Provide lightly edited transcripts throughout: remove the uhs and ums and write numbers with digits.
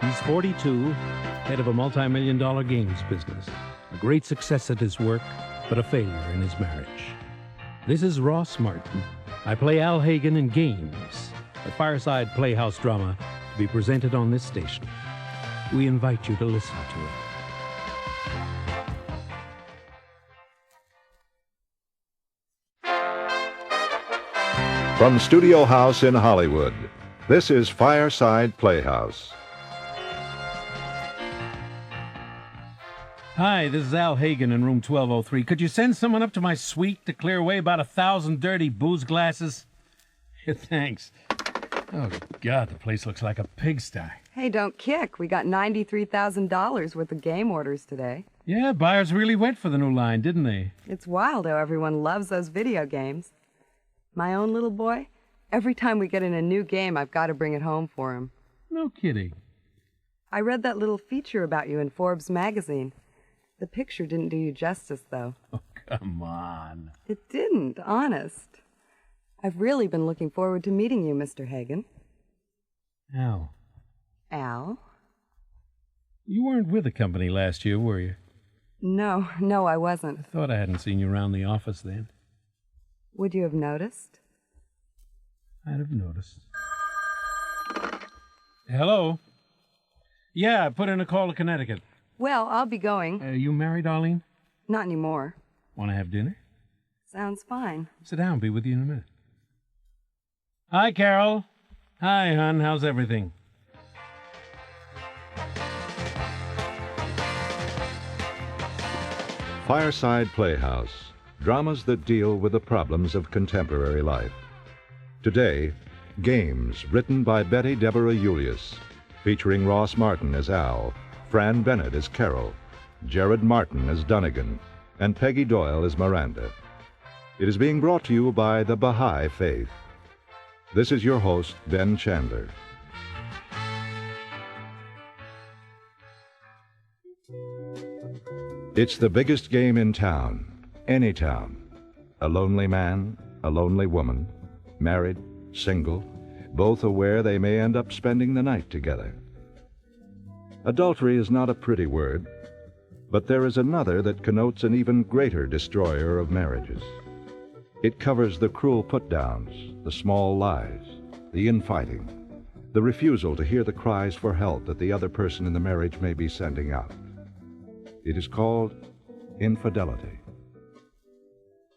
He's 42, head of a multi-million-dollar games business. A great success at his work, but a failure in his marriage. This is Ross Martin. I play Al Hagen in Games, a Fireside Playhouse drama to be presented on this station. We invite you to listen to it. From Studio House in Hollywood, this is Fireside Playhouse. Hi, this is Al Hagen in room 1203. Could you send someone up to my suite to clear away about 1,000 dirty booze glasses? Thanks. Oh, God, the place looks like a pigsty. Hey, don't kick. We got $93,000 worth of game orders today. Yeah, buyers really went for the new line, didn't they? It's wild how everyone loves those video games. My own little boy, every time we get in a new game, I've got to bring it home for him. No kidding. I read that little feature about you in Forbes magazine. The picture didn't do you justice, though. Oh, come on. It didn't, honest. I've really been looking forward to meeting you, Mr. Hagen. Al. Al? You weren't with the company last year, were you? No, I wasn't. I thought I hadn't seen you around the office then. Would you have noticed? I'd have noticed. Hello? Yeah, I put in a call to Connecticut. Well, I'll be going. You married, Arlene? Not anymore. Want to have dinner? Sounds fine. Sit down. Be with you in a minute. Hi, Carol. Hi, hon. How's everything? Fireside Playhouse, dramas that deal with the problems of contemporary life. Today, Games, written by Betty Deborah Julius, featuring Ross Martin as Al, Fran Bennett as Carol, Jared Martin as Dunnigan, and Peggy Doyle as Miranda. It is being brought to you by the Baha'i Faith. This is your host, Ben Chandler. It's the biggest game in town, any town. A lonely man, a lonely woman, married, single, both aware they may end up spending the night together. Adultery is not a pretty word, but there is another that connotes an even greater destroyer of marriages. It covers the cruel put-downs, the small lies, the infighting, the refusal to hear the cries for help that the other person in the marriage may be sending out. It is called infidelity.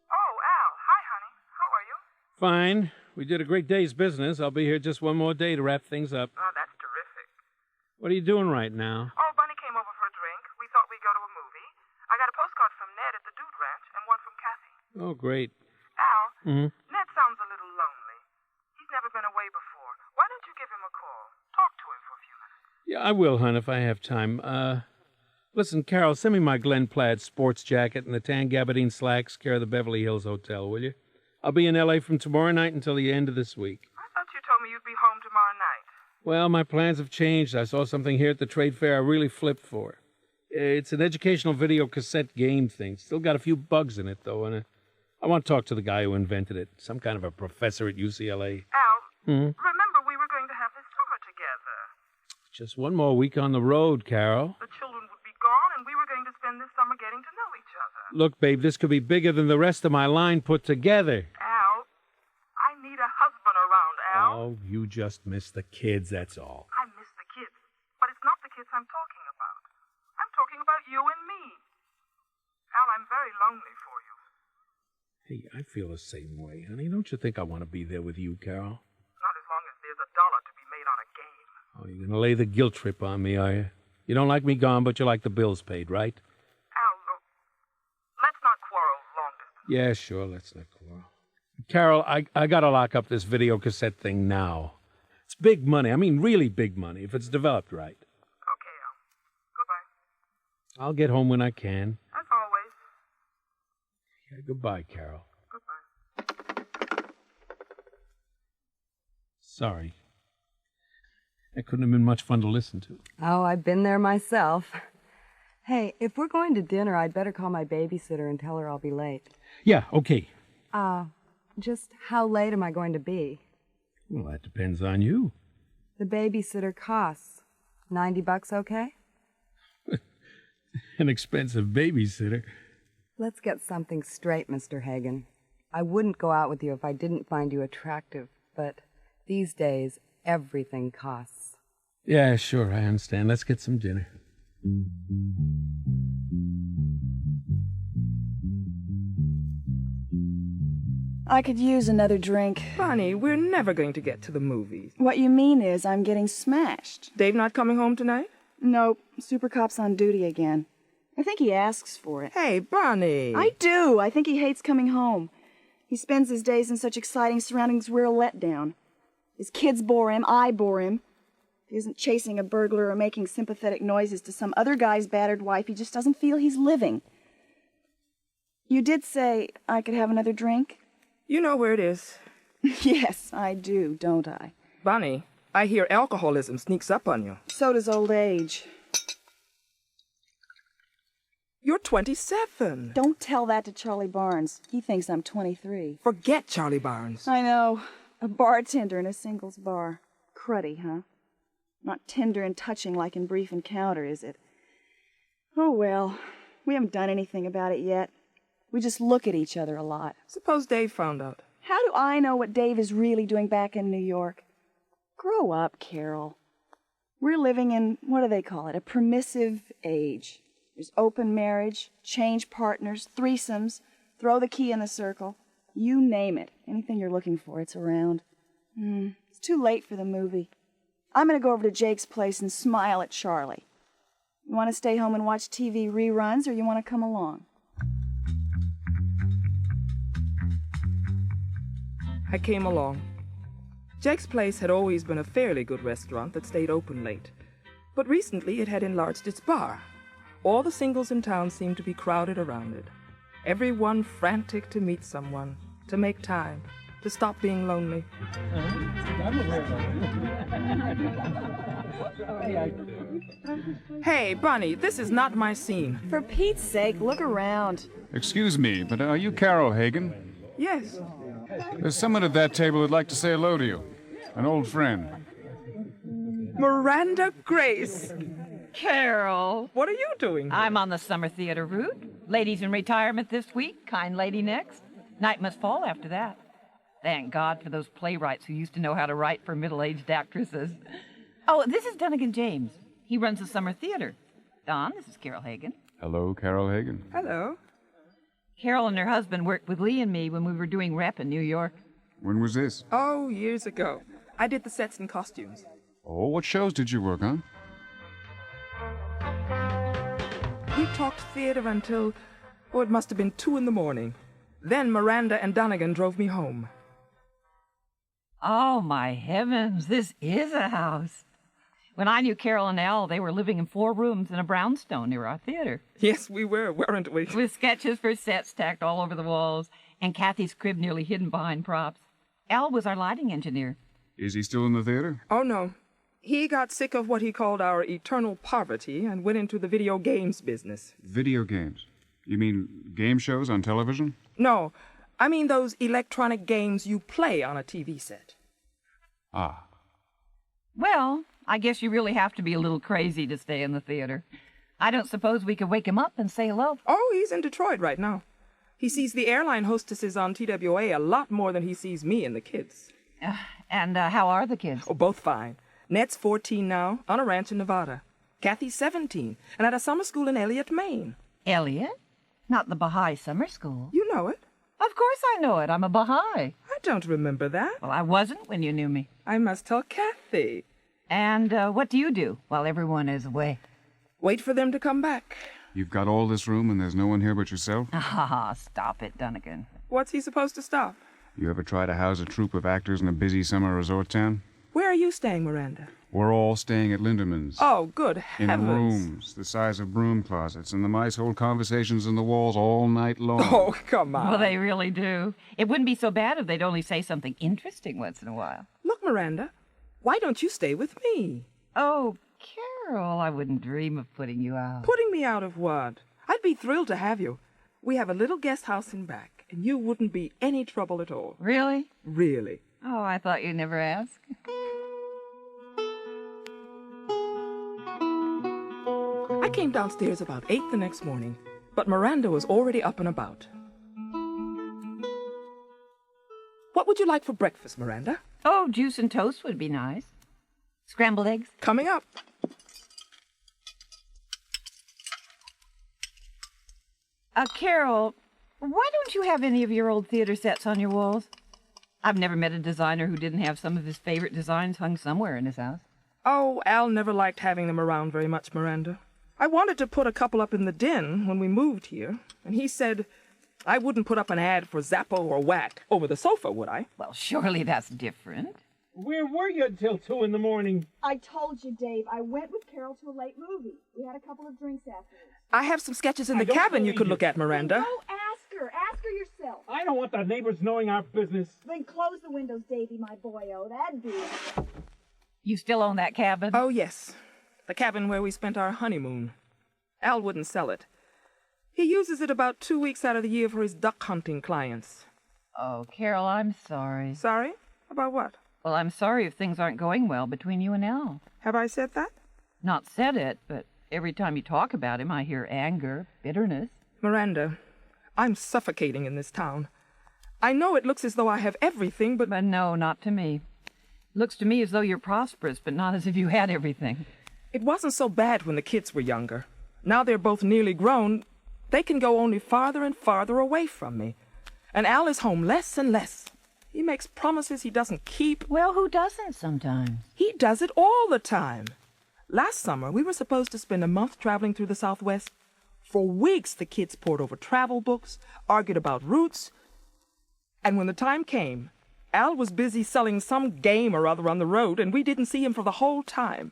Oh, Al. Hi, honey. How are you? Fine. We did a great day's business. I'll be here just one more day to wrap things up. Oh, that's terrific. What are you doing right now? Oh, Bunny came over for a drink. We thought we'd go to a movie. I got a postcard from Ned at the Dude Ranch and one from Kathy. Oh, great. Al, Mm-hmm. Ned sounds a little lonely. He's never been away before. Why don't you give him a call? Talk to him for a few minutes. Yeah, I will, hon, if I have time. Listen, Carol, send me my Glen Plaid sports jacket and the tan gabardine slacks, care of the Beverly Hills Hotel, will you? I'll be in L.A. from tomorrow night until the end of this week. I thought you told me you'd be home tomorrow night. Well, my plans have changed. I saw something here at the trade fair I really flipped for. It's an educational video cassette game thing. Still got a few bugs in it, though, and I want to talk to the guy who invented it. Some kind of a professor at UCLA. Al, Mm-hmm. remember we were going to have this summer together. Just one more week on the road, Carol. The children would be gone, and we were going to spend this summer getting to know each other. Look, babe, this could be bigger than the rest of my line put together. Al, I need a husband around, Al. Oh, you just miss the kids, that's all. I miss the kids, but it's not the kids I'm talking about. I'm talking about you and me. Al, I'm very lonely for you. Hey, I feel the same way, honey. Don't you think I want to be there with you, Carol? Not as long as there's $1 to be made on a game. Oh, you're going to lay the guilt trip on me, are you? You don't like me gone, but you like the bills paid, right? Al, look, let's not quarrel long distance. Yeah, sure, let's not quarrel. Carol, I got to lock up this video cassette thing now. It's big money. I mean, really big money, if it's developed right. Okay, Al. Goodbye. I'll get home when I can. As always. Yeah, goodbye, Carol. Goodbye. Sorry. That couldn't have been much fun to listen to. Oh, I've been there myself. Hey, if we're going to dinner, I'd better call my babysitter and tell her I'll be late. Yeah, okay. Just how late am I going to be? Well, that depends on you. The babysitter costs. $90 okay? An expensive babysitter. Let's get something straight, Mr. Hagen. I wouldn't go out with you if I didn't find you attractive, but these days, everything costs. Yeah, sure, I understand. Let's get some dinner. I could use another drink. Bonnie, we're never going to get to the movies. What you mean is I'm getting smashed. Dave not coming home tonight? Nope, Super Cop's on duty again. I think he asks for it. Hey, Bonnie. I do. I think he hates coming home. He spends his days in such exciting surroundings we're a letdown. His kids bore him, I bore him. If he isn't chasing a burglar or making sympathetic noises to some other guy's battered wife, he just doesn't feel he's living. You did say I could have another drink? You know where it is. Yes, I do, don't I? Bonnie, I hear alcoholism sneaks up on you. So does old age. You're 27. Don't tell that to Charlie Barnes. He thinks I'm 23. Forget Charlie Barnes. I know. A bartender in a singles bar. Cruddy, huh? Not tender and touching like in Brief Encounter, is it? Oh, well. We haven't done anything about it yet. We just look at each other a lot. Suppose Dave found out. How do I know what Dave is really doing back in New York? Grow up, Carol. We're living in, what do they call it, a permissive age. There's open marriage, change partners, threesomes, throw the key in the circle. You name it. Anything you're looking for, it's around. It's too late for the movie. I'm going to go over to Jake's place and smile at Charlie. You want to stay home and watch TV reruns, or you want to come along? I came along. Jake's place had always been a fairly good restaurant that stayed open late. But recently it had enlarged its bar. All the singles in town seemed to be crowded around it. Everyone frantic to meet someone, to make time, to stop being lonely. Hey, Bonnie, this is not my scene. For Pete's sake, look around. Excuse me, but are you Carol Hagen? Yes. There's someone at that table who'd like to say hello to you. An old friend. Miranda Grace. Carol. What are you doing here? I'm on the summer theater route. Ladies in retirement this week, kind lady next. Night must fall after that. Thank God for those playwrights who used to know how to write for middle-aged actresses. Oh, this is Dunnigan James. He runs the summer theater. Don, this is Carol Hagen. Hello, Carol Hagen. Hello. Carol and her husband worked with Lee and me when we were doing rep in New York. When was this? Oh, years ago. I did the sets and costumes. Oh, what shows did you work on? We talked theater until, it must have been 2 a.m. Then Miranda and Donegan drove me home. Oh, my heavens, this is a house. When I knew Carol and Al, they were living in 4 rooms in a brownstone near our theater. Yes, we were, weren't we? With sketches for sets tacked all over the walls, and Kathy's crib nearly hidden behind props. Al was our lighting engineer. Is he still in the theater? Oh, no. He got sick of what he called our eternal poverty and went into the video games business. Video games? You mean game shows on television? No, I mean those electronic games you play on a TV set. Ah. Well, I guess you really have to be a little crazy to stay in the theater. I don't suppose we could wake him up and say hello. Oh, he's in Detroit right now. He sees the airline hostesses on TWA a lot more than he sees me and the kids. And how are the kids? Oh, both fine. Ned's 14 now, on a ranch in Nevada. Kathy's 17, and at a summer school in Elliott, Maine. Elliot? Not the Baha'i summer school. You know it. Of course I know it. I'm a Baha'i. I don't remember that. Well, I wasn't when you knew me. I must tell Kathy. And what do you do while everyone is away? Wait for them to come back. You've got all this room and there's no one here but yourself? Ah, stop it, Dunnigan. What's he supposed to stop? You ever try to house a troupe of actors in a busy summer resort town? Where are you staying, Miranda? We're all staying at Lindeman's. Oh, good In heavens. rooms the size of broom closets, and the mice hold conversations in the walls all night long. Oh, come on. Well, they really do. It wouldn't be so bad if they'd only say something interesting once in a while. Look, Miranda, why don't you stay with me? Oh, Carol, I wouldn't dream of putting you out. Putting me out of what? I'd be thrilled to have you. We have a little guest house in back, and you wouldn't be any trouble at all. Really? Really. Oh, I thought you'd never ask. came downstairs about 8 the next morning, but Miranda was already up and about. What would you like for breakfast, Miranda? Oh, juice and toast would be nice. Scrambled eggs? Coming up. Carol, why don't you have any of your old theater sets on your walls? I've never met a designer who didn't have some of his favorite designs hung somewhere in his house. Oh, Al never liked having them around very much, Miranda. I wanted to put a couple up in the den when we moved here, and he said I wouldn't put up an ad for Zappo or Whack over the sofa, would I? Well, surely that's different. Where were you until 2 in the morning? I told you, Dave, I went with Carol to a late movie. We had a couple of drinks afterwards. I have some sketches in the don't cabin you believe could you. look at, Miranda. Go ask her. Ask her yourself. I don't want the neighbors knowing our business. Then close the windows, Davy, my boyo. That'd do it. You still own that cabin? Oh, yes. The cabin where we spent our honeymoon. Al wouldn't sell it. He uses it about 2 weeks out of the year for his duck hunting clients. Oh, Carol, I'm sorry. Sorry? About what? Well, I'm sorry if things aren't going well between you and Al. Have I said that? Not said it, but every time you talk about him, I hear anger, bitterness. Miranda, I'm suffocating in this town. I know it looks as though I have everything, but... But no, not to me. Looks to me as though you're prosperous, but not as if you had everything. It wasn't so bad when the kids were younger. Now they're both nearly grown. They can go only farther and farther away from me. And Al is home less and less. He makes promises he doesn't keep. Well, who doesn't sometimes? He does it all the time. Last summer, we were supposed to spend a month traveling through the Southwest. For weeks, the kids pored over travel books, argued about routes. And when the time came, Al was busy selling some game or other on the road, and we didn't see him for the whole time.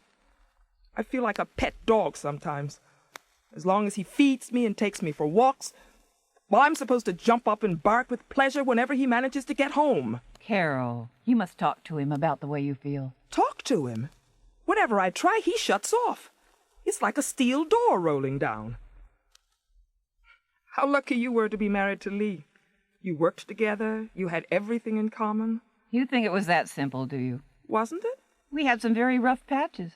I feel like a pet dog sometimes. As long as he feeds me and takes me for walks, well, I'm supposed to jump up and bark with pleasure whenever he manages to get home. Carol, you must talk to him about the way you feel. Talk to him? Whenever I try, he shuts off. It's like a steel door rolling down. How lucky you were to be married to Lee. You worked together, you had everything in common. You think it was that simple, do you? Wasn't it? We had some very rough patches.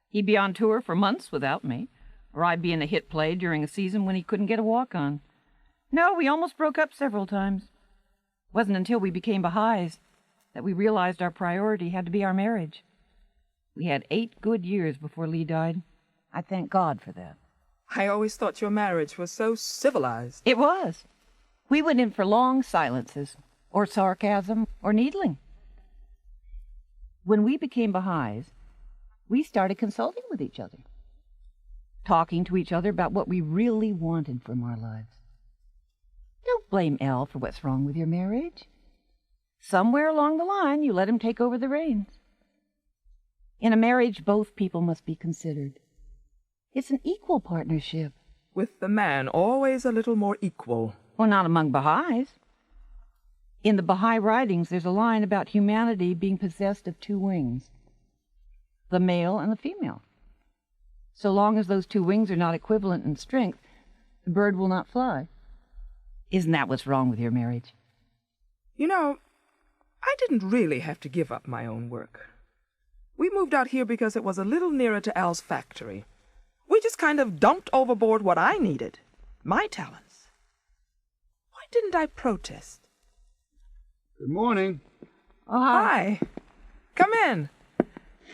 He'd be on tour for months without me, or I'd be in a hit play during a season when he couldn't get a walk on. No, we almost broke up several times. It wasn't until we became Baha'is that we realized our priority had to be our marriage. We had 8 good years before Lee died. I thank God for that. I always thought your marriage was so civilized. It was. We went in for long silences, or sarcasm, or needling. When we became Baha'is, we started consulting with each other, talking to each other about what we really wanted from our lives. Don't blame Elle for what's wrong with your marriage. Somewhere along the line, you let him take over the reins. In a marriage, both people must be considered. It's an equal partnership. With the man always a little more equal. Well, not among Baha'is. In the Baha'i writings, there's a line about humanity being possessed of 2 wings, the male and the female. So long as those 2 wings are not equivalent in strength, the bird will not fly. Isn't that what's wrong with your marriage? You know, I didn't really have to give up my own work. We moved out here because it was a little nearer to Al's factory. We just kind of dumped overboard what I needed, my talents. Why didn't I protest? Good morning. Oh, Hi. Come in.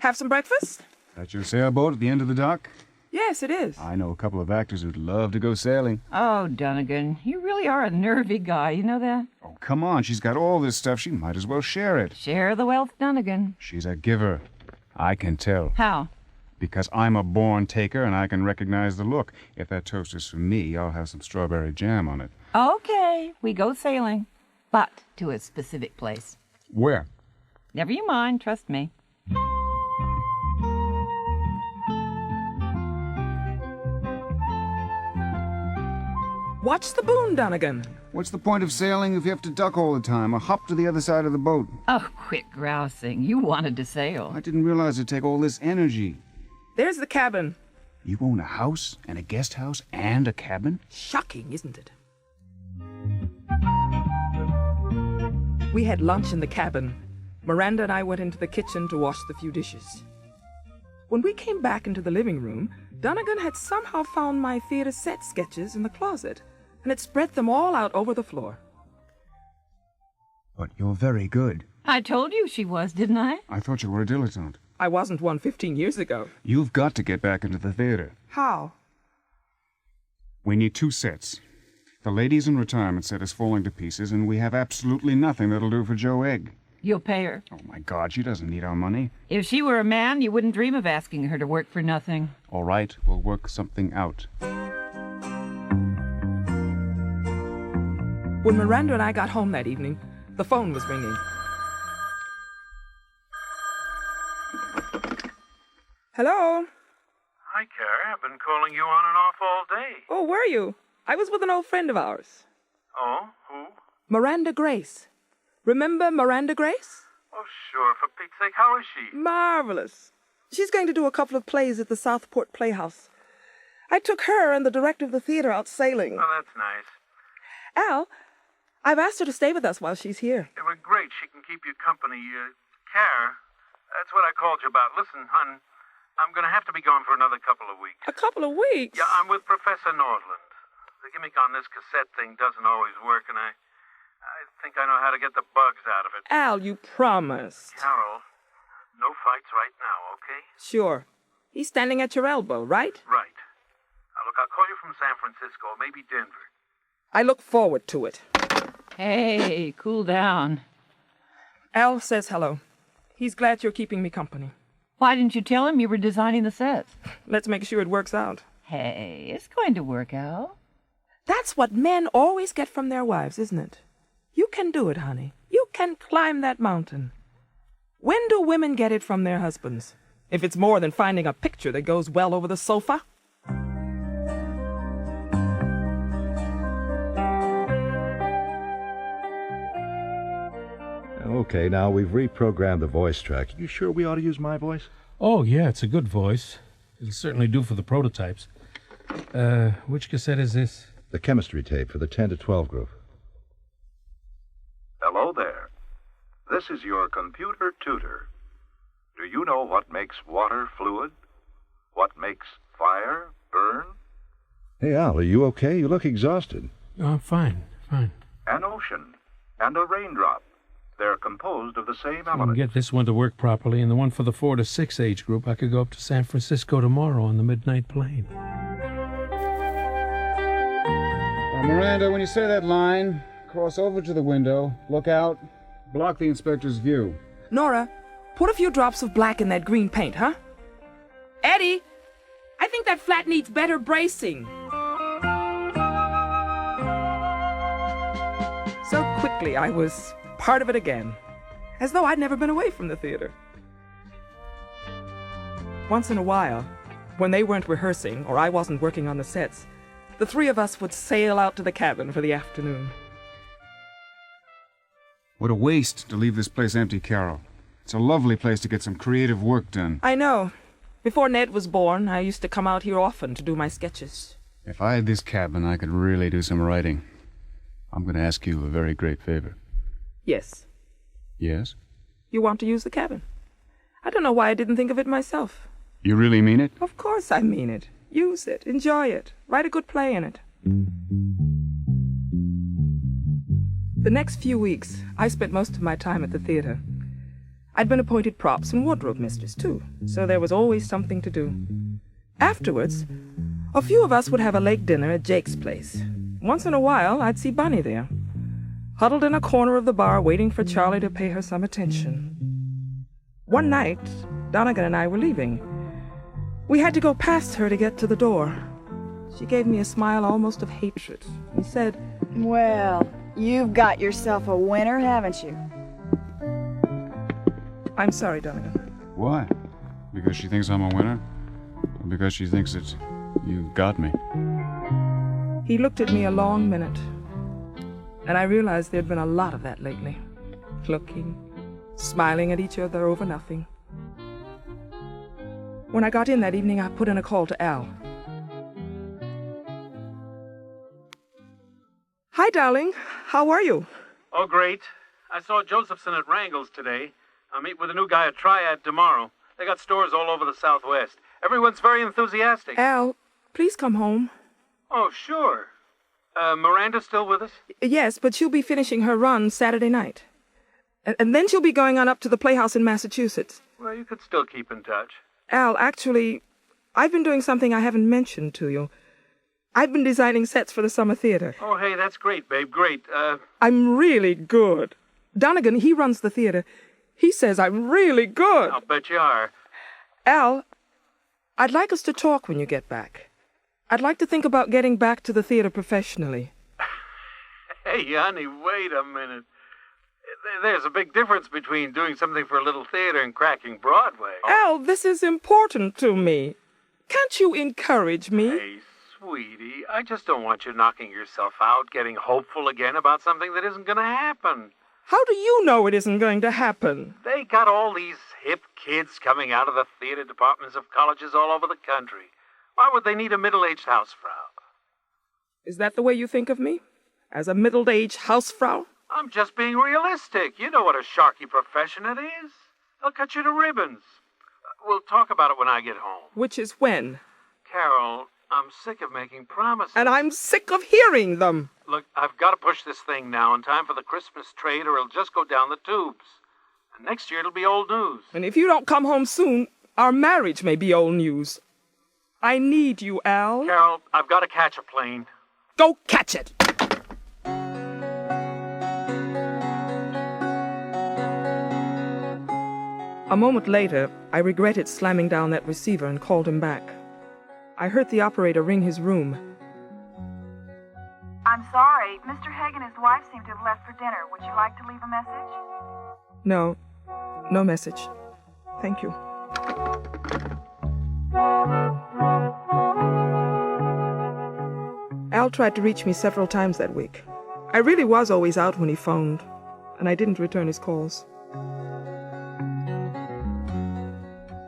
Have some breakfast? That's your sailboat at the end of the dock? Yes, it is. I know a couple of actors who'd love to go sailing. Oh, Dunnigan, you really are a nervy guy, you know that? Oh, come on. She's got all this stuff. She might as well share it. Share the wealth, Dunnigan. She's a giver. I can tell. How? Because I'm a born taker and I can recognize the look. If that toast is for me, I'll have some strawberry jam on it. Okay, we go sailing, but to a specific place. Where? Never you mind, trust me. Watch the boom, Dunnigan. What's the point of sailing if you have to duck all the time or hop to the other side of the boat? Oh, quit grousing. You wanted to sail. I didn't realize it'd take all this energy. There's the cabin. You own a house and a guest house and a cabin? Shocking, isn't it? We had lunch in the cabin. Miranda and I went into the kitchen to wash the few dishes. When we came back into the living room, Donegan had somehow found my theater set sketches in the closet and had spread them all out over the floor. But you're very good. I told you she was, didn't I? I thought you were a dilettante. I wasn't one 15 years ago. You've got to get back into the theater. How? We need 2 sets. The ladies in retirement set is falling to pieces, and we have absolutely nothing that'll do for Joe Egg. You'll pay her. Oh, my God, she doesn't need our money. If she were a man, you wouldn't dream of asking her to work for nothing. All right, we'll work something out. When Miranda and I got home that evening, the phone was ringing. Hello? Hi, Carrie. I've been calling you on and off all day. Oh, were you? I was with an old friend of ours. Oh, who? Miranda Grace. Remember Miranda Grace? Oh, sure. For Pete's sake, how is she? Marvelous. She's going to do a couple of plays at the Southport Playhouse. I took her and the director of the theater out sailing. Oh, that's nice. Al, I've asked her to stay with us while she's here. It was great. She can keep you company. Care, that's what I called you about. Listen, hon, I'm going to have to be gone for another couple of weeks. A couple of weeks? Yeah, I'm with Professor Northland. The gimmick on this cassette thing doesn't always work, and I think I know how to get the bugs out of it. Al, you promised. Carol, no fights right now, okay? Sure. He's standing at your elbow, right? Right. Now, look, I'll call you from San Francisco, maybe Denver. I look forward to it. Hey, cool down. Al says hello. He's glad you're keeping me company. Why didn't you tell him you were designing the sets? Let's make sure it works out. Hey, it's going to work out. That's what men always get from their wives, isn't it? You can do it, honey. You can climb that mountain. When do women get it from their husbands? If it's more than finding a picture that goes well over the sofa? Okay, now we've reprogrammed the voice track. You sure we ought to use my voice? Oh, yeah, it's a good voice. It'll certainly do for the prototypes. Which cassette is this? The chemistry tape for the 10 to 12 group. Hello there. This is your computer tutor. Do you know what makes water fluid? What makes fire burn? Hey, Al, are you okay? You look exhausted. Oh, I'm fine. An ocean and a raindrop. They're composed of the same I can elements. get this one to work properly, and the one for the 4 to 6 age group, I could go up to San Francisco tomorrow on the midnight plane. Miranda, when you say that line, cross over to the window, look out, block the inspector's view. Nora, put a few drops of black in that green paint, huh? Eddie, I think that flat needs better bracing. So quickly I was part of it again, as though I'd never been away from the theater. Once in a while, when they weren't rehearsing or I wasn't working on the sets, the 3 of us would sail out to the cabin for the afternoon. What a waste to leave this place empty, Carol. It's a lovely place to get some creative work done. I know. Before Ned was born, I used to come out here often to do my sketches. If I had this cabin, I could really do some writing. I'm going to ask you a very great favor. Yes. Yes? You want to use the cabin? I don't know why I didn't think of it myself. You really mean it? Of course I mean it. Use it. Enjoy it. Write a good play in it. The next few weeks, I spent most of my time at the theater. I'd been appointed props and wardrobe mistress, too, so there was always something to do. Afterwards, a few of us would have a late dinner at Jake's place. Once in a while, I'd see Bunny there, huddled in a corner of the bar waiting for Charlie to pay her some attention. One night, Donegan and I were leaving. We had to go past her to get to the door. She gave me a smile almost of hatred and said, Well, you've got yourself a winner, haven't you? I'm sorry, Donegan. Why? Because she thinks I'm a winner? Or because she thinks that you got me? He looked at me a long minute, and I realized there'd been a lot of that lately. Looking, smiling at each other over nothing. When I got in that evening, I put in a call to Al. Hi, darling. How are you? Oh, great. I saw Josephson at Wrangel's today. I'll meet with a new guy at Triad tomorrow. They got stores all over the Southwest. Everyone's very enthusiastic. Al, please come home. Oh, sure. Miranda's still with us? Yes, but she'll be finishing her run Saturday night. And then she'll be going on up to the Playhouse in Massachusetts. Well, you could still keep in touch. Al, actually, I've been doing something I haven't mentioned to you. I've been designing sets for the summer theater. Oh, hey, that's great, babe, great. I'm really good. Donegan, he runs the theater. He says I'm really good. I'll bet you are. Al, I'd like us to talk when you get back. I'd like to think about getting back to the theater professionally. Hey, honey, wait a minute. There's a big difference between doing something for a little theater and cracking Broadway. Al, this is important to me. Can't you encourage me? Hey, sweetie, I just don't want you knocking yourself out, getting hopeful again about something that isn't going to happen. How do you know it isn't going to happen? They got all these hip kids coming out of the theater departments of colleges all over the country. Why would they need a middle-aged Hausfrau? Is that the way you think of me? As a middle-aged Hausfrau? I'm just being realistic. You know what a sharky profession it is. They'll cut you to ribbons. We'll talk about it when I get home. Which is when? Carol, I'm sick of making promises. And I'm sick of hearing them. Look, I've got to push this thing now in time for the Christmas trade or it'll just go down the tubes. And next year it'll be old news. And if you don't come home soon, our marriage may be old news. I need you, Al. Carol, I've got to catch a plane. Go catch it! A moment later, I regretted slamming down that receiver and called him back. I heard the operator ring his room. I'm sorry. Mr. Hagen and his wife seem to have left for dinner. Would you like to leave a message? No message. Thank you. Al tried to reach me several times that week. I really was always out when he phoned, and I didn't return his calls.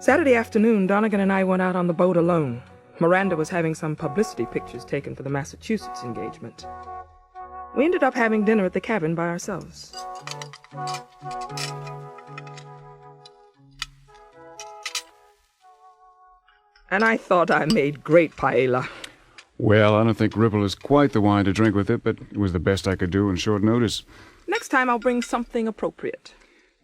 Saturday afternoon, Donegan and I went out on the boat alone. Miranda was having some publicity pictures taken for the Massachusetts engagement. We ended up having dinner at the cabin by ourselves. And I thought I made great paella. Well, I don't think Ripple is quite the wine to drink with it, but it was the best I could do in short notice. Next time I'll bring something appropriate.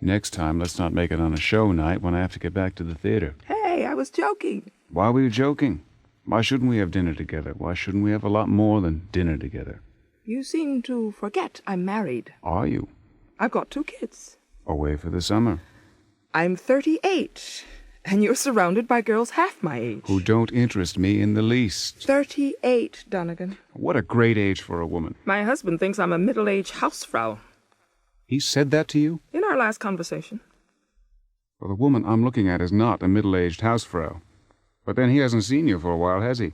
Next time, let's not make it on a show night when I have to get back to the theater. Hey, I was joking. Why were you joking? Why shouldn't we have dinner together? Why shouldn't we have a lot more than dinner together? You seem to forget I'm married. Are you? I've got 2 kids. Away for the summer. I'm 38, and you're surrounded by girls half my age. Who don't interest me in the least. 38, Donegan. What a great age for a woman. My husband thinks I'm a middle-aged Hausfrau. He said that to you? In our last conversation. Well, the woman I'm looking at is not a middle-aged Hausfrau. But then he hasn't seen you for a while, has he?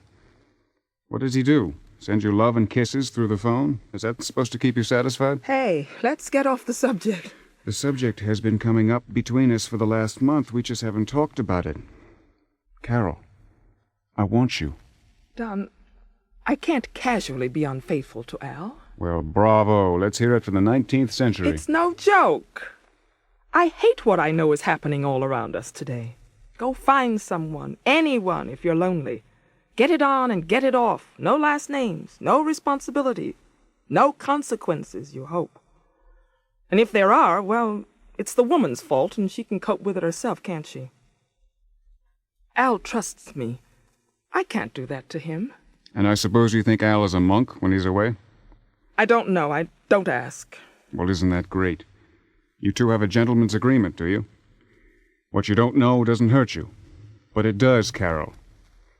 What does he do? Send you love and kisses through the phone? Is that supposed to keep you satisfied? Hey, let's get off the subject. The subject has been coming up between us for the last month. We just haven't talked about it. Carol, I want you. Don, I can't casually be unfaithful to Al. Well, bravo. Let's hear it for the 19th century. It's no joke. I hate what I know is happening all around us today. Go find someone, anyone, if you're lonely. Get it on and get it off. No last names, no responsibility, no consequences, you hope. And if there are, well, it's the woman's fault, and she can cope with it herself, can't she? Al trusts me. I can't do that to him. And I suppose you think Al is a monk when he's away? I don't know. I don't ask. Well, isn't that great? You two have a gentleman's agreement, do you? What you don't know doesn't hurt you. But it does, Carol.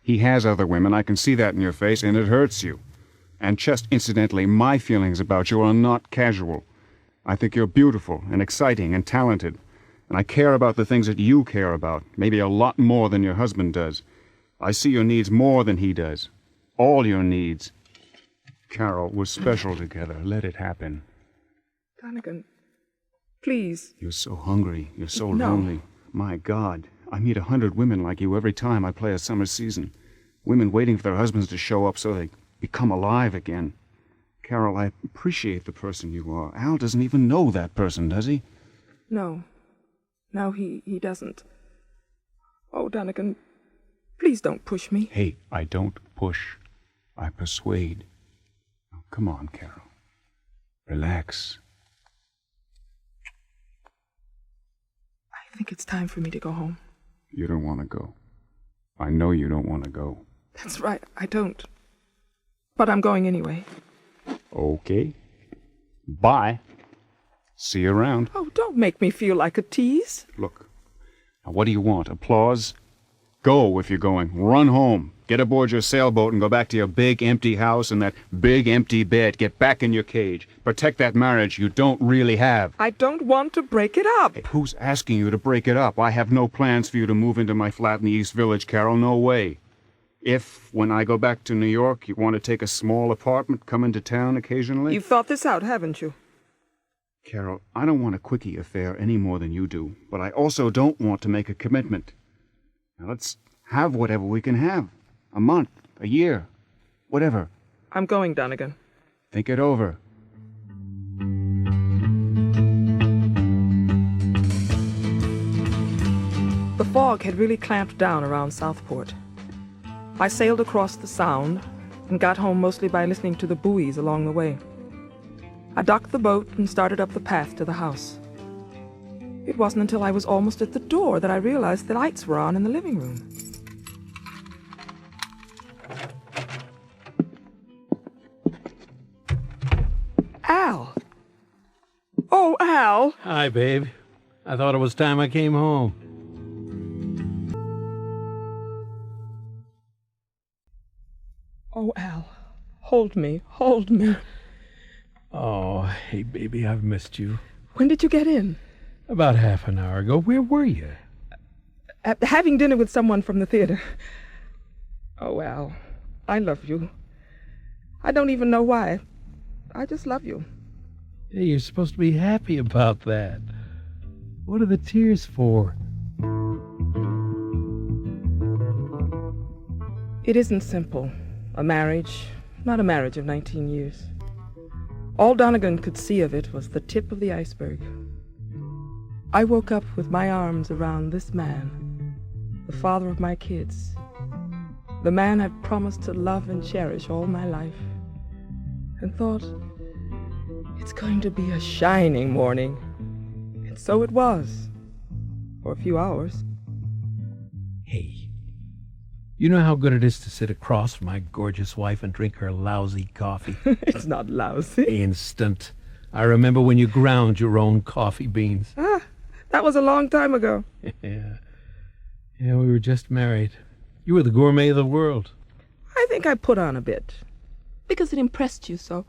He has other women, I can see that in your face, and it hurts you. And just incidentally, my feelings about you are not casual. I think you're beautiful and exciting and talented, and I care about the things that you care about, maybe a lot more than your husband does. I see your needs more than he does. All your needs. Carol, we're special together. Let it happen. Donegan, please. You're so hungry. You're so No. lonely. My God, I meet 100 women like you every time I play a summer season. Women waiting for their husbands to show up so they become alive again. Carol, I appreciate the person you are. Al doesn't even know that person, does he? No. No, he doesn't. Oh, Donegan, please don't push me. Hey, I don't push. I persuade. Now, come on, Carol. Relax. I think it's time for me to go home. You don't want to go. I know you don't want to go. That's right, I don't. But I'm going anyway. Okay. Bye. See you around. Oh, don't make me feel like a tease. Look, now what do you want? Applause? Go if you're going. Run home. Get aboard your sailboat and go back to your big empty house and that big empty bed. Get back in your cage. Protect that marriage you don't really have. I don't want to break it up. Hey, who's asking you to break it up? I have no plans for you to move into my flat in the East Village, Carol. No way. If, when I go back to New York, you want to take a small apartment, come into town occasionally... You've thought this out, haven't you? Carol, I don't want a quickie affair any more than you do, but I also don't want to make a commitment. Now let's have whatever we can have. A month, a year, whatever. I'm going, Donegan. Think it over. The fog had really clamped down around Southport. I sailed across the Sound and got home mostly by listening to the buoys along the way. I docked the boat and started up the path to the house. It wasn't until I was almost at the door that I realized the lights were on in the living room. Al! Oh, Al! Hi, babe. I thought it was time I came home. Oh, Al. Hold me. Hold me. Oh, hey, baby, I've missed you. When did you get in? About half an hour ago. Where were you? Having dinner with someone from the theater. Oh, Al. I love you. I don't even know why. I just love you. Hey, you're supposed to be happy about that. What are the tears for? It isn't simple. A marriage, not a marriage of 19 years. All Donegan could see of it was the tip of the iceberg. I woke up with my arms around this man, the father of my kids, the man I've promised to love and cherish all my life, and thought, it's going to be a shining morning. And so it was, for a few hours. Hey, you know how good it is to sit across from my gorgeous wife and drink her lousy coffee? It's not lousy. Instant. I remember when you ground your own coffee beans. Ah, that was a long time ago. Yeah, we were just married. You were the gourmet of the world. I think I put on a bit, because it impressed you so.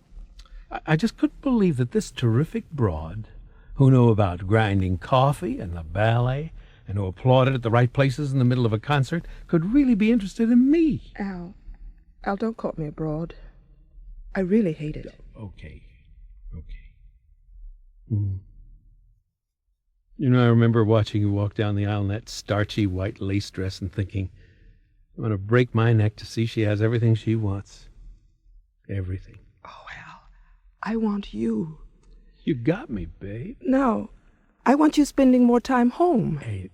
I just couldn't believe that this terrific broad, who knew about grinding coffee and the ballet, and who applauded at the right places in the middle of a concert, could really be interested in me. Al, don't call me a broad. I really hate it. Okay. You know, I remember watching you walk down the aisle in that starchy white lace dress and thinking, I'm going to break my neck to see she has everything she wants. Everything. Oh, Al, I want you. You got me, babe. No, I want you spending more time home. Hey,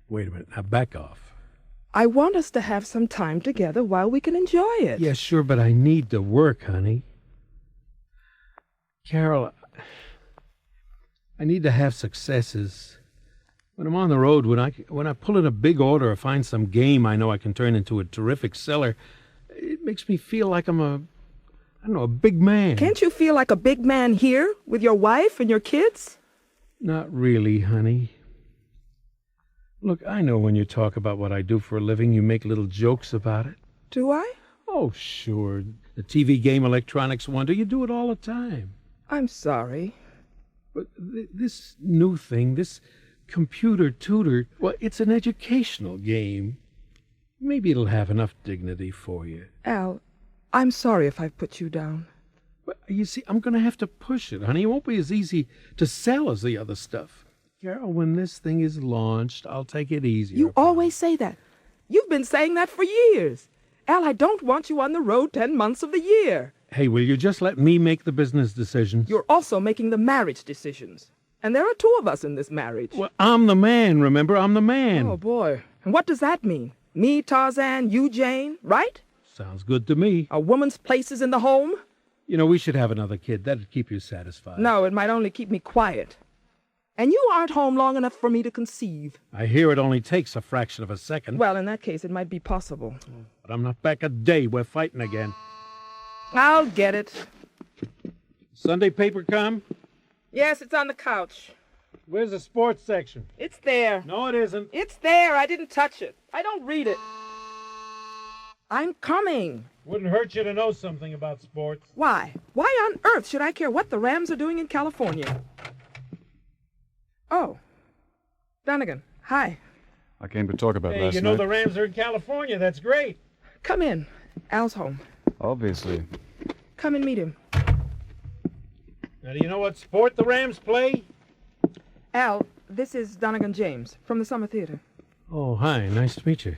wait a minute. Now back off. I want us to have some time together while we can enjoy it. Yeah, sure, but I need to work, honey. Carol, I need to have successes. When I'm on the road, when I pull in a big order or find some game I know I can turn into a terrific seller, it makes me feel like I'm a big man. Can't you feel like a big man here with your wife and your kids? Not really, honey. Look, I know when you talk about what I do for a living, you make little jokes about it. Do I? Oh, sure. The TV game electronics wonder, you do it all the time. I'm sorry. But this new thing, this computer tutor, well, it's an educational game. Maybe it'll have enough dignity for you. Al, I'm sorry if I've put you down. But you see, I'm going to have to push it, honey. It won't be as easy to sell as the other stuff. Carol, when this thing is launched, I'll take it easier. You always say that. You've been saying that for years. Al, I don't want you on the road 10 months of the year. Hey, will you just let me make the business decisions? You're also making the marriage decisions. And there are two of us in this marriage. Well, I'm the man, remember? I'm the man. Oh, boy. And what does that mean? Me, Tarzan, you, Jane, right? Sounds good to me. A woman's place is in the home? You know, we should have another kid. That'd keep you satisfied. No, it might only keep me quiet. And you aren't home long enough for me to conceive. I hear it only takes a fraction of a second. Well, in that case, it might be possible. But I'm not back a day. We're fighting again. I'll get it. Sunday paper come? Yes, it's on the couch. Where's the sports section? It's there. No, it isn't. It's there. I didn't touch it. I don't read it. I'm coming. Wouldn't hurt you to know something about sports. Why? Why on earth should I care what the Rams are doing in California? Oh. Donegan, hi. I came to talk about last night. You know the Rams are in California. That's great. Come in. Al's home. Obviously. Come and meet him. Now, do you know what sport the Rams play? Al, this is Donegan James from the Summer Theater. Oh, hi. Nice to meet you.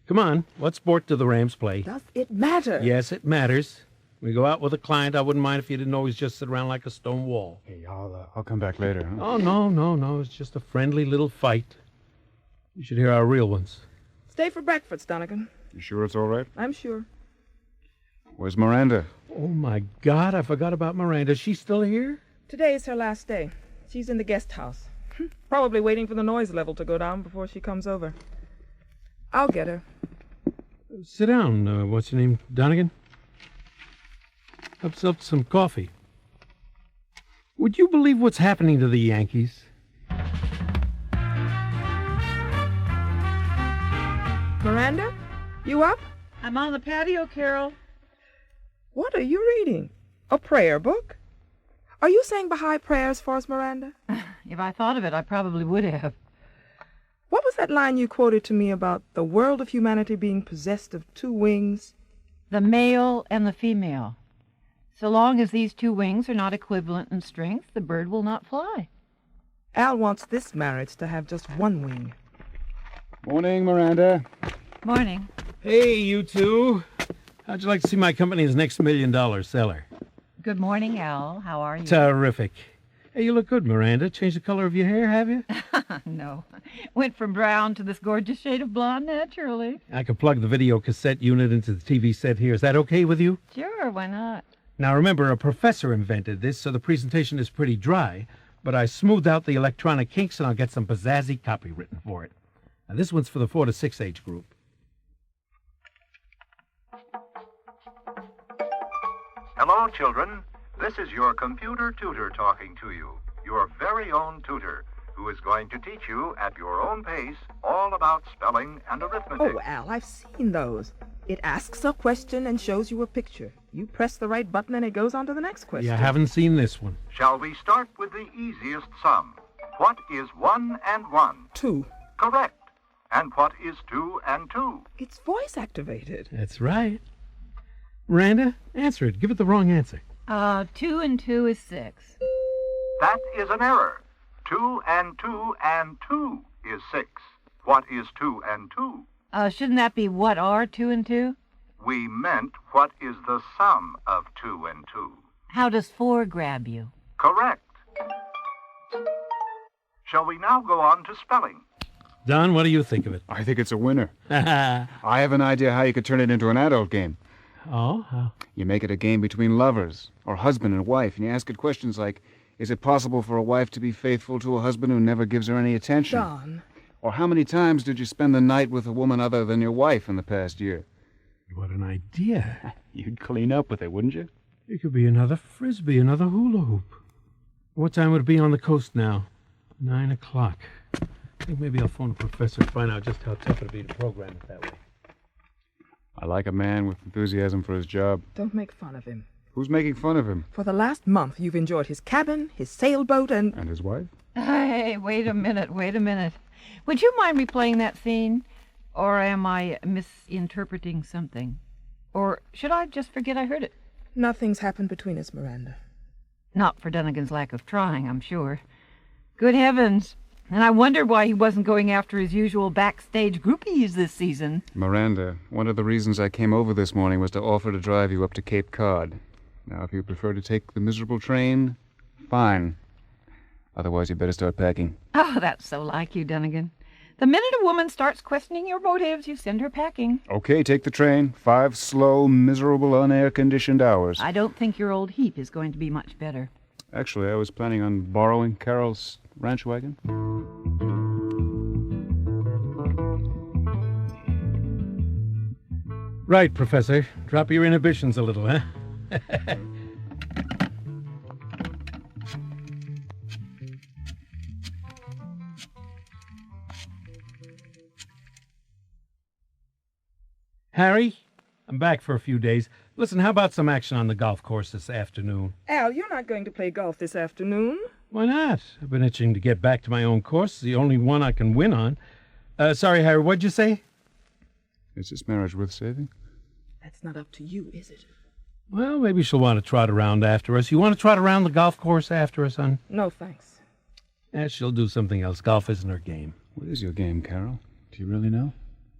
Come on. What sport do the Rams play? Does it matter? Yes, it matters. We go out with a client. I wouldn't mind if you didn't always just sit around like a stone wall. Hey, I'll come back later, huh? Oh, no. It's just a friendly little fight. You should hear our real ones. Stay for breakfast, Donegan. You sure it's all right? I'm sure. Where's Miranda? Oh, my God. I forgot about Miranda. Is she still here? Today is her last day. She's in the guest house. Probably waiting for the noise level to go down before she comes over. I'll get her. Sit down. What's your name? Donegan? Have yourself some coffee. Would you believe what's happening to the Yankees? Miranda? You up? I'm on the patio, Carol. What are you reading? A prayer book? Are you saying Baha'i prayers for us, Miranda? If I thought of it, I probably would have. What was that line you quoted to me about the world of humanity being possessed of two wings? The male and the female. So long as these two wings are not equivalent in strength, the bird will not fly. Al wants this marriage to have just one wing. Morning, Miranda. Morning. Hey, you two. How'd you like to see my company's next $1 million seller? Good morning, Al. How are you? Terrific. Hey, you look good, Miranda. Changed the color of your hair, have you? No. Went from brown to this gorgeous shade of blonde naturally. I could plug the video cassette unit into the TV set here. Is that okay with you? Sure, why not? Now, remember, a professor invented this, so the presentation is pretty dry, but I smoothed out the electronic kinks, and I'll get some pizzazzy copy written for it. Now, this one's for the 4 to 6 age group. Hello, children. This is your computer tutor talking to you, your very own tutor, who is going to teach you at your own pace all about spelling and arithmetic. Oh, Al, I've seen those. It asks a question and shows you a picture. You press the right button and it goes on to the next question. Yeah, I haven't seen this one. Shall we start with the easiest sum? What is 1 and 1? 2. Correct. And what is 2 and 2? It's voice activated. That's right. Miranda, answer it. Give it the wrong answer. 2 and 2 is 6. That is an error. 2 and 2 and 2 is 6. What is 2 and 2? Shouldn't that be what are 2 and 2? We meant what is the sum of 2 and 2. How does 4 grab you? Correct. Shall we now go on to spelling? Don, what do you think of it? I think it's a winner. I have an idea how you could turn it into an adult game. Oh, how? You make it a game between lovers, or husband and wife, and you ask it questions like, is it possible for a wife to be faithful to a husband who never gives her any attention? Don. Or how many times did you spend the night with a woman other than your wife in the past year? What an idea. You'd clean up with it, wouldn't you? It could be another frisbee, another hula hoop. What time would it be on the coast now? 9 o'clock. I think maybe I'll phone the professor to find out just how tough it'll be to program it that way. I like a man with enthusiasm for his job. Don't make fun of him. Who's making fun of him? For the last month, you've enjoyed his cabin, his sailboat, and... And his wife? Hey, wait a minute. Would you mind replaying that scene? Or am I misinterpreting something? Or should I just forget I heard it? Nothing's happened between us, Miranda. Not for Dunnigan's lack of trying, I'm sure. Good heavens. And I wondered why he wasn't going after his usual backstage groupies this season. Miranda, one of the reasons I came over this morning was to offer to drive you up to Cape Cod. Now, if you prefer to take the miserable train, fine. Otherwise, you better start packing. Oh, that's so like you, Dunnigan. The minute a woman starts questioning your motives, you send her packing. Okay, take the train. 5 slow, miserable, unair-conditioned hours. I don't think your old heap is going to be much better. Actually, I was planning on borrowing Carol's ranch wagon. Right, Professor. Drop your inhibitions a little, huh? Harry, I'm back for a few days. Listen, how about some action on the golf course this afternoon? Al, you're not going to play golf this afternoon. Why not? I've been itching to get back to my own course. It's the only one I can win on. Sorry, Harry, what'd you say? Is this marriage worth saving? That's not up to you, is it? Well, maybe she'll want to trot around after us. You want to trot around the golf course after us, hon? No, thanks. She'll do something else. Golf isn't her game. What is your game, Carol? Do you really know?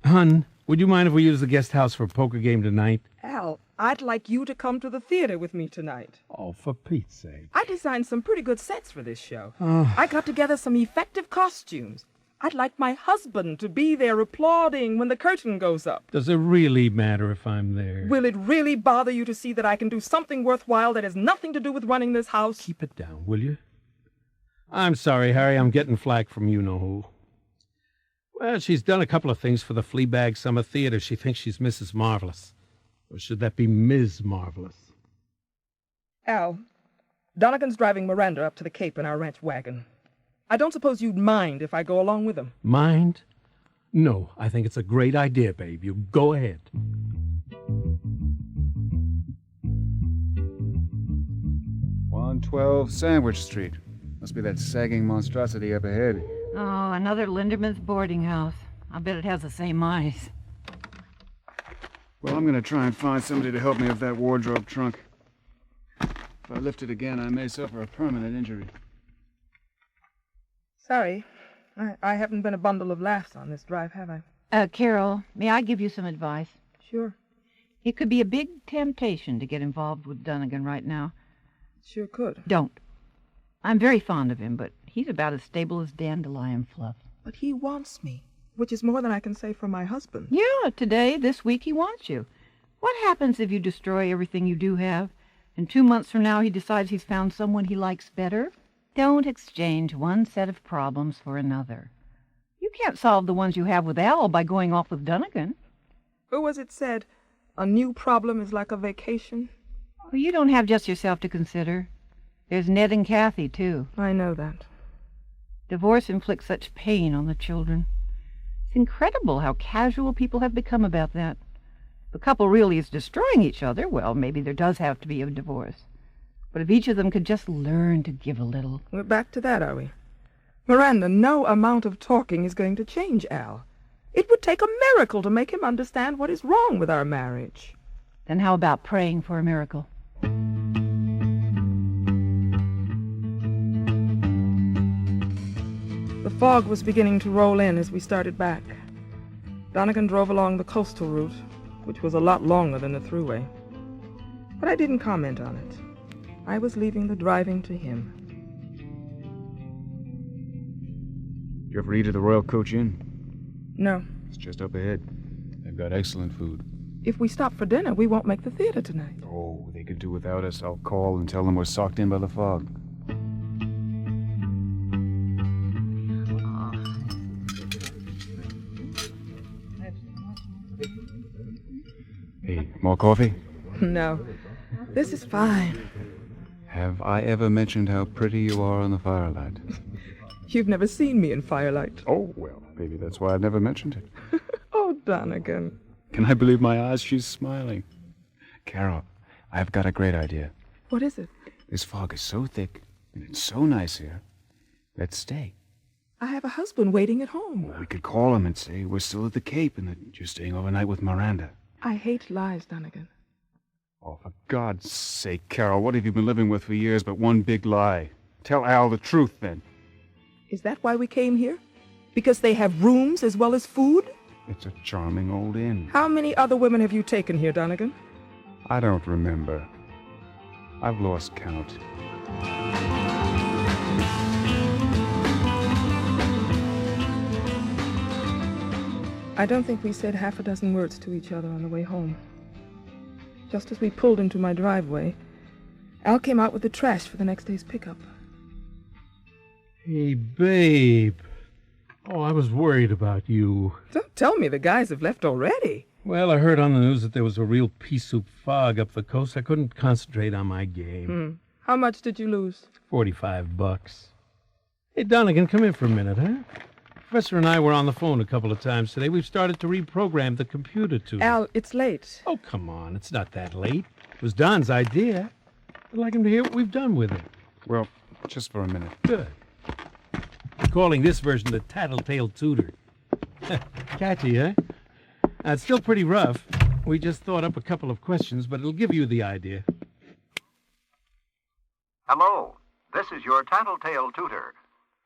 Hun, would you mind if we use the guest house for a poker game tonight? Al, I'd like you to come to the theater with me tonight. Oh, for Pete's sake. I designed some pretty good sets for this show. Oh. I got together some effective costumes. I'd like my husband to be there applauding when the curtain goes up. Does it really matter if I'm there? Will it really bother you to see that I can do something worthwhile that has nothing to do with running this house? Keep it down, will you? I'm sorry, Harry. I'm getting flack from you-know-who. Well, she's done a couple of things for the Fleabag Summer Theater. She thinks she's Mrs. Marvelous. Or should that be Ms. Marvelous? Al, Donegan's driving Miranda up to the Cape in our ranch wagon. I don't suppose you'd mind if I go along with him. Mind? No, I think it's a great idea, babe. You go ahead. 112 Sandwich Street. Must be that sagging monstrosity up ahead. Oh, another Linderman's boarding house. I bet it has the same mice. Well, I'm going to try and find somebody to help me with that wardrobe trunk. If I lift it again, I may suffer a permanent injury. Sorry, I haven't been a bundle of laughs on this drive, have I? Carol, may I give you some advice? Sure. It could be a big temptation to get involved with Donegan right now. Sure could. Don't. I'm very fond of him, but he's about as stable as dandelion fluff. But he wants me, which is more than I can say for my husband. Yeah, this week he wants you. What happens if you destroy everything you do have, and 2 months from now he decides he's found someone he likes better? Don't exchange one set of problems for another. You can't solve the ones you have with Al by going off with Donegan. Who was it said, a new problem is like a vacation? Well, you don't have just yourself to consider. There's Ned and Kathy, too. I know that. Divorce inflicts such pain on the children. It's incredible how casual people have become about that. If the couple really is destroying each other, well, maybe there does have to be a divorce. But if each of them could just learn to give a little. We're back to that, are we? Miranda, no amount of talking is going to change Al. It would take a miracle to make him understand what is wrong with our marriage. Then how about praying for a miracle? The fog was beginning to roll in as we started back. Donegan drove along the coastal route, which was a lot longer than the thruway. But I didn't comment on it. I was leaving the driving to him. You ever eat at the Royal Coach Inn? No. It's just up ahead. They've got excellent food. If we stop for dinner, we won't make the theater tonight. Oh, they could do without us. I'll call and tell them we're socked in by the fog. Hey, more coffee? No. This is fine. Have I ever mentioned how pretty you are in the firelight? You've never seen me in firelight. Oh, well, maybe that's why I've never mentioned it. Oh, Donegan. Can I believe my eyes? She's smiling. Carol, I've got a great idea. What is it? This fog is so thick, and it's so nice here. Let's stay. I have a husband waiting at home. Well, we could call him and say we're still at the Cape and that you're staying overnight with Miranda. I hate lies, Donegan. Oh, for God's sake, Carol, what have you been living with for years but one big lie? Tell Al the truth, then. Is that why we came here? Because they have rooms as well as food? It's a charming old inn. How many other women have you taken here, Donegan? I don't remember. I've lost count. I don't think we said half a dozen words to each other on the way home. Just as we pulled into my driveway, Al came out with the trash for the next day's pickup. Hey, babe. Oh, I was worried about you. Don't tell me the guys have left already. Well, I heard on the news that there was a real pea soup fog up the coast. I couldn't concentrate on my game. How much did you lose? $45. Hey, Donegan, come in for a minute, huh? Professor and I were on the phone a couple of times today. We've started to reprogram the computer to... Al, it's late. Oh, come on. It's not that late. It was Don's idea. I'd like him to hear what we've done with it. Well, just for a minute. Good. Calling this version the Tattletale Tutor. Catchy, huh? It's still pretty rough. We just thought up a couple of questions, but it'll give you the idea. Hello, this is your Tattletale Tutor.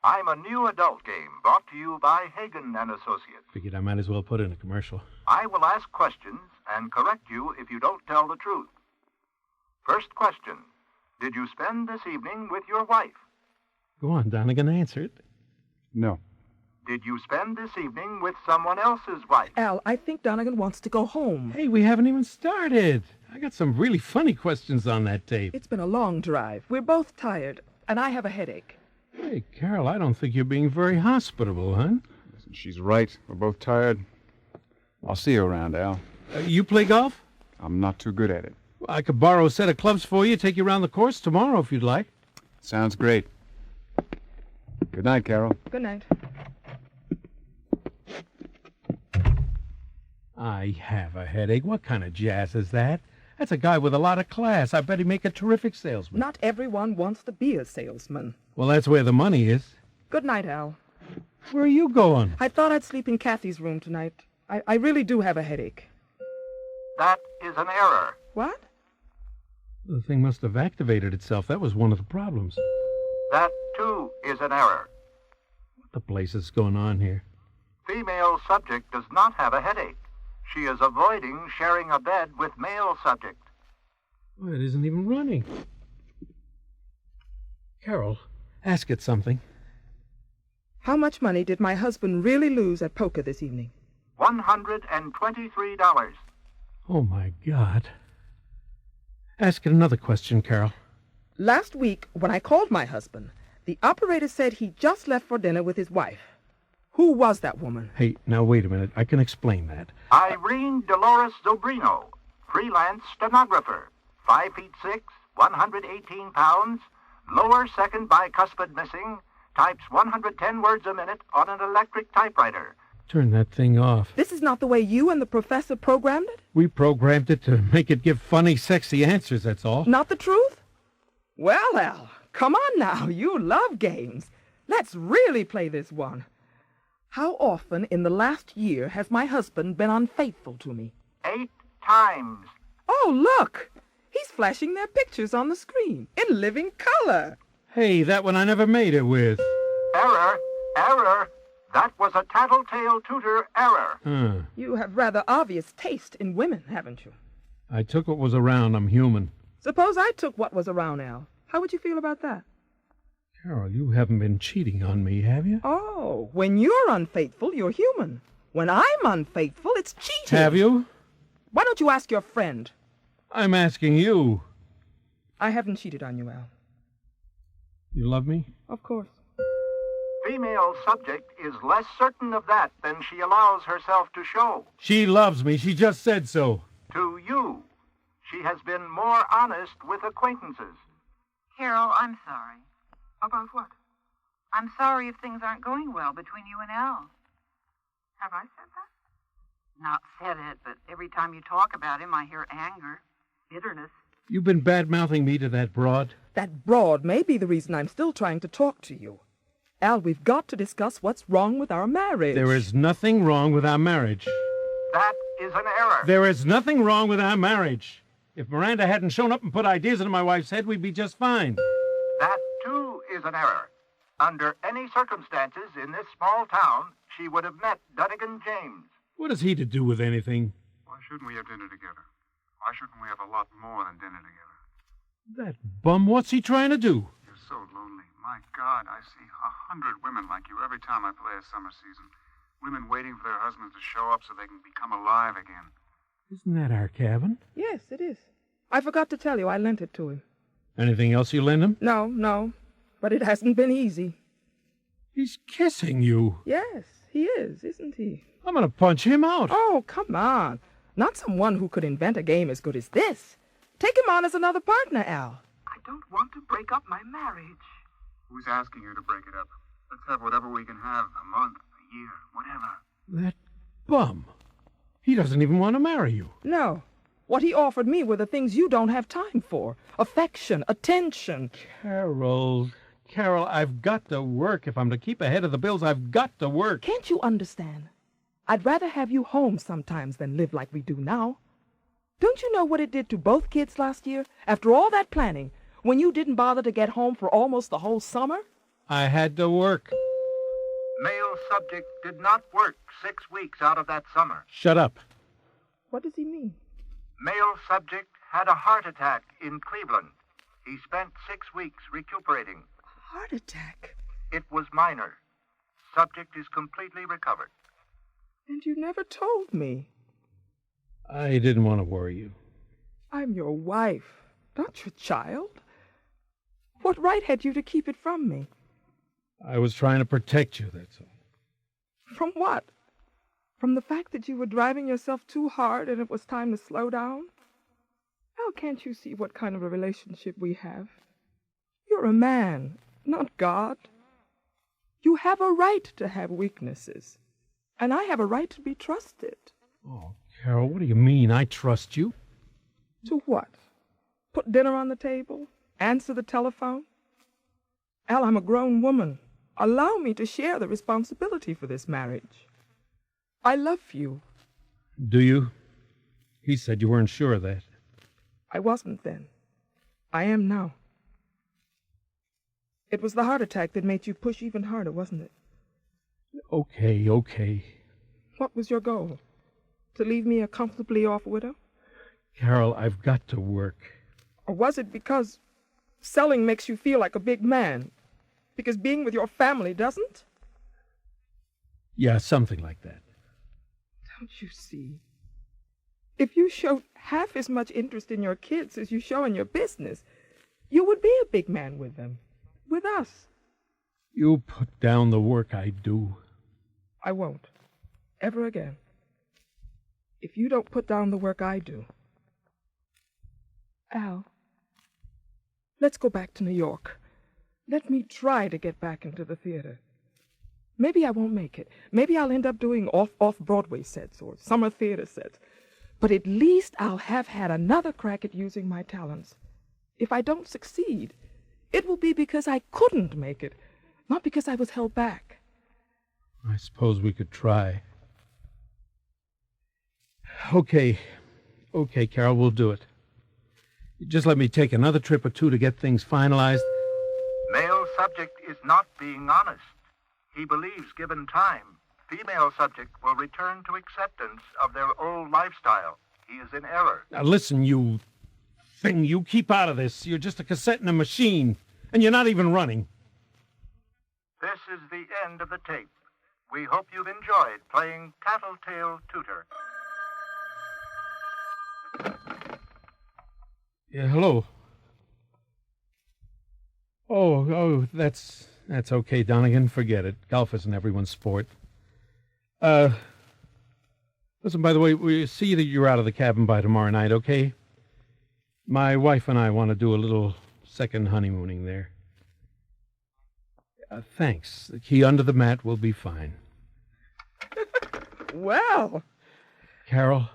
I'm a new adult game brought to you by Hagen and Associates. Figured I might as well put in a commercial. I will ask questions and correct you if you don't tell the truth. First question, did you spend this evening with your wife? Go on, Donegan, answer it. No. Did you spend this evening with someone else's wife? Al, I think Donegan wants to go home. Hey, we haven't even started. I got some really funny questions on that tape. It's been a long drive. We're both tired, and I have a headache. Hey, Carol, I don't think you're being very hospitable, hon. She's right. We're both tired. I'll see you around, Al. You play golf? I'm not too good at it. Well, I could borrow a set of clubs for you, take you around the course tomorrow if you'd like. Sounds great. Good night, Carol. Good night. I have a headache. What kind of jazz is that? That's a guy with a lot of class. I bet he'd make a terrific salesman. Not everyone wants to be a salesman. Well, that's where the money is. Good night, Al. Where are you going? I thought I'd sleep in Kathy's room tonight. I really do have a headache. That is an error. What? The thing must have activated itself. That was one of the problems. That, too, is an error. What the place is going on here? Female subject does not have a headache. She is avoiding sharing a bed with male subject. Well, it isn't even running. Carol, ask it something. How much money did my husband really lose at poker this evening? $123. Oh, my God. Ask it another question, Carol. Last week, when I called my husband, the operator said he just left for dinner with his wife. Who was that woman? Hey, now wait a minute. I can explain that. Irene Dolores Zobrino, freelance stenographer, 5 feet 6, 118 pounds, lower second bicuspid missing, types 110 words a minute on an electric typewriter. Turn that thing off. This is not the way you and the professor programmed it? We programmed it to make it give funny, sexy answers, that's all. Not the truth? Well, Al, come on now. You love games. Let's really play this one. How often in the last year has my husband been unfaithful to me? 8 times. Oh, look! He's flashing their pictures on the screen in living color. Hey, that one I never made it with. Error, error. That was a Tattletale Tutor error. You have rather obvious taste in women, haven't you? I took what was around. I'm human. Suppose I took what was around, Al. How would you feel about that? Carol, you haven't been cheating on me, have you? Oh, when you're unfaithful, you're human. When I'm unfaithful, it's cheating. Have you? Why don't you ask your friend? I'm asking you. I haven't cheated on you, Al. You love me? Of course. Female subject is less certain of that than she allows herself to show. She loves me. She just said so. To you, she has been more honest with acquaintances. Carol, I'm sorry. About what? I'm sorry if things aren't going well between you and Al. Have I said that? Not said it, but every time you talk about him, I hear anger, bitterness. You've been bad-mouthing me to that broad? That broad may be the reason I'm still trying to talk to you. Al, we've got to discuss what's wrong with our marriage. There is nothing wrong with our marriage. That is an error. There is nothing wrong with our marriage. If Miranda hadn't shown up and put ideas into my wife's head, we'd be just fine. That, too, is an error. Under any circumstances in this small town, she would have met Dunnigan James. What is he to do with anything? Why shouldn't we have dinner together? Why shouldn't we have a lot more than dinner together? That bum, what's he trying to do? You're so lonely. My God, I see 100 women like you every time I play a summer season. Women waiting for their husbands to show up so they can become alive again. Isn't that our cabin? Yes, it is. I forgot to tell you I lent it to him. Anything else you lend him? No. But it hasn't been easy. He's kissing you. Yes, he is, isn't he? I'm going to punch him out. Oh, come on. Not someone who could invent a game as good as this. Take him on as another partner, Al. I don't want to break up my marriage. Who's asking you to break it up? Let's have whatever we can have. A month, a year, whatever. That bum. He doesn't even want to marry you. No. What he offered me were the things you don't have time for. Affection, attention. Carol, I've got to work. If I'm to keep ahead of the bills, I've got to work. Can't you understand? I'd rather have you home sometimes than live like we do now. Don't you know what it did to both kids last year? After all that planning, when you didn't bother to get home for almost the whole summer? I had to work. Male subject did not work 6 weeks out of that summer. Shut up. What does he mean? Male subject had a heart attack in Cleveland. He spent 6 weeks recuperating. Heart attack? It was minor. Subject is completely recovered. And you never told me. I didn't want to worry you. I'm your wife, not your child. What right had you to keep it from me? I was trying to protect you, that's all. From what? From the fact that you were driving yourself too hard and it was time to slow down? How can't you see what kind of a relationship we have? You're a man, not God. You have a right to have weaknesses, and I have a right to be trusted. Oh, Carol, what do you mean? I trust you. To what? Put dinner on the table? Answer the telephone? Al, I'm a grown woman. Allow me to share the responsibility for this marriage. I love you. Do you? He said you weren't sure of that. I wasn't then. I am now. It was the heart attack that made you push even harder, wasn't it? Okay. What was your goal? To leave me a comfortably off widow? Carol, I've got to work. Or was it because selling makes you feel like a big man? Because being with your family doesn't? Yeah, something like that. Don't you see? If you showed half as much interest in your kids as you show in your business, you would be a big man with them. With us. You put down the work I do. I won't. Ever again. If you don't put down the work I do. Al, let's go back to New York. Let me try to get back into the theater. Maybe I won't make it. Maybe I'll end up doing off-Broadway sets or summer theater sets. But at least I'll have had another crack at using my talents. If I don't succeed, it will be because I couldn't make it, not because I was held back. I suppose we could try. Okay, Carol, we'll do it. Just let me take another trip or two to get things finalized. Male subject is not being honest. He believes, given time, female subject will return to acceptance of their old lifestyle. He is in error. Now listen, you thing, you keep out of this. You're just a cassette in a machine, and you're not even running. This is the end of the tape. We hope you've enjoyed playing Tattletale Tutor. Yeah, hello. Oh, that's okay, Donegan. Forget it. Golf isn't everyone's sport. Listen, by the way, we see that you're out of the cabin by tomorrow night, okay? My wife and I want to do a little second honeymooning there. Thanks. The key under the mat will be fine. Well. Carol,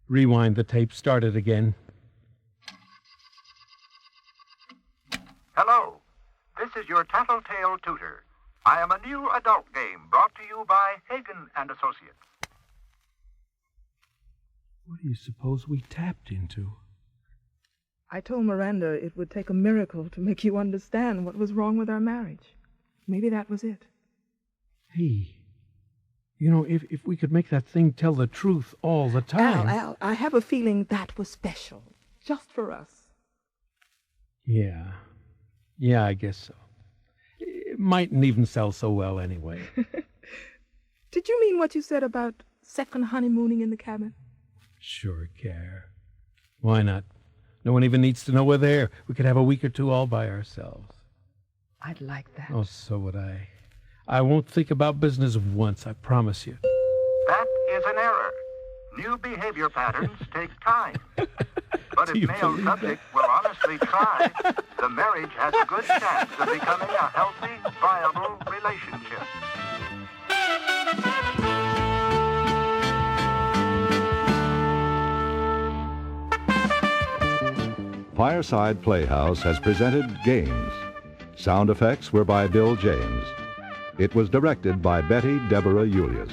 rewind the tape. Start it again. Hello. This is your Tattletale Tutor. I am a new adult game brought to you by Hagen and Associates. What do you suppose we tapped into? I told Miranda it would take a miracle to make you understand what was wrong with our marriage. Maybe that was it. Hey, you know, if we could make that thing tell the truth all the time. Al, I have a feeling that was special. Just for us. Yeah, I guess so. It mightn't even sell so well anyway. Did you mean what you said about second honeymooning in the cabin? Sure, Care. Why not? No one even needs to know we're there. We could have a week or two all by ourselves. I'd like that. Oh, so would I. I won't think about business once, I promise you. That is an error. New behavior patterns take time. But if male subject will honestly try, the marriage has a good chance of becoming a healthy, viable relationship. Fireside Playhouse has presented Games. Sound effects were by Bill James. It was directed by Betty Deborah Julius.